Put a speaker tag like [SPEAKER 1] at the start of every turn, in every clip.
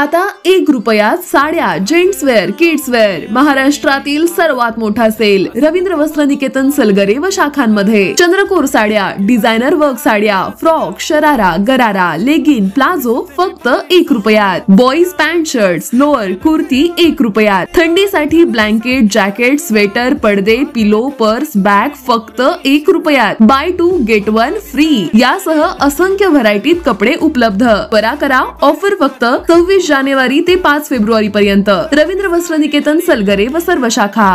[SPEAKER 1] आता 1 रुपयात साड्या, जेंट्स वेअर, किड्स वेअर, महाराष्ट्रातील सर्वात मोठा सेल रवींद्र वस्त्र निकेतन सलगरे व शाखांमध्ये. चंद्रकोर साड्या, डिझायनर वर्क साड्या, फ्रॉक, शरारा, गरारा, लेगिन, प्लाझो फक्त 1 रुपयात. Boys pant shirts, lower, kurti 1 रुपयात. थंडीसाठी ब्लँकेट, जॅकेट, स्वेटर, पडदे, पिलो, पर्स, बॅग फक्त 1 रुपयात. बाय 2 गेट 1 फ्री यासह असंख्य व्हरायटीत कपडे उपलब्ध. त्वरा करा, ऑफर फक्त 26 जानेवारी ते 5 फेब्रुवारी पर्यंत. रवींद्र वस्त्र निकेतन सलगरे व सर्व शाखा.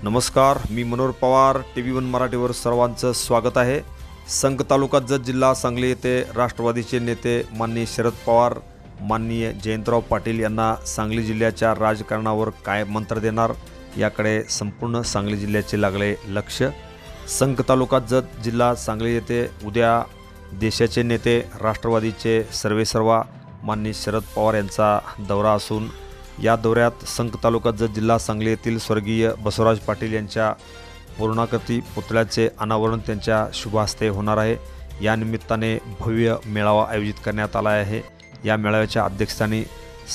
[SPEAKER 2] नमस्कार, मी मनोहर पवार. TV1 मराठीवर सर्वांचं स्वागत आहे. संघ तालुका जत जिल्हा सांगली येथे राष्ट्रवादीचे नेते माननीय शरद पवार, माननीय जयंतराव पाटील यांना सांगली जिल्ह्याच्या राजकारणावर काय मंत्र देणार याकडे संपूर्ण सांगली जिल्ह्याचे लागले लक्ष. संघ तालुका जत जिल्हा सांगली येथे उद्या देशाचे नेते राष्ट्रवादीचे सर्वेसर्वा माननीय शरद पवार यांचा दौरा असून या दौऱ्यात संघ तालुका जत जिल्हा सांगली येथील स्वर्गीय बसवराज पाटील यांच्या पूर्णाकृती पुतळ्याचे अनावरण त्यांच्या शुभ हस्ते होणार आहे. या निमित्ताने भव्य मेळावा आयोजित करण्यात आला आहे. या मेळाव्याच्या अध्यक्षस्थानी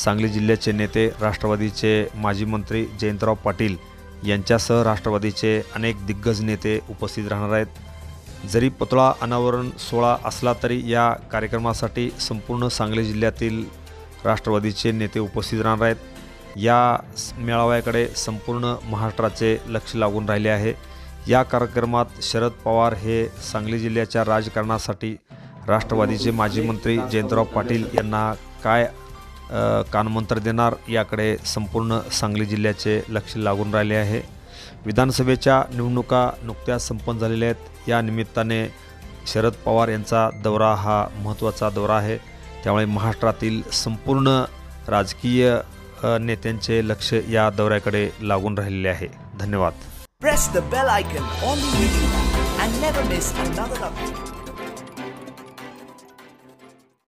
[SPEAKER 2] सांगली जिल्ह्याचे नेते राष्ट्रवादीचे माजी मंत्री जयंतराव पाटील यांच्यासह राष्ट्रवादीचे अनेक दिग्गज नेते उपस्थित राहणार आहेत. जरी पुतळा अनावरण सोहळा असला तरी या कार्यक्रमासाठी संपूर्ण सांगली जिल्ह्यातील राष्ट्रवादीचे नेते उपस्थित राहणार आहेत. या मेळाव्याकडे संपूर्ण महाराष्ट्राचे लक्ष लागून राहिले आहे. या कार्यक्रमात शरद पवार हे सांगली जिल्ह्याच्या राजकारणासाठी राष्ट्रवादीचे माजी मंत्री जयंतराव पाटील यांना काय कानमंत्र देणार याकडे संपूर्ण सांगली जिल्ह्याचे लक्ष लागून राहिले आहे. विधानसभेच्या निवडणुका नुकत्याच संपन्न झालेल्या आहेत. या निमित्ताने शरद पवार यांचा दौरा हा महत्त्वाचा दौरा आहे. त्यामुळे महाराष्ट्रातील संपूर्ण राजकीय नेत्यांचे लक्ष या दौऱ्याकडे लागून राहिलेले आहे. धन्यवाद.
[SPEAKER 3] Press the bell icon on the video and never miss another update.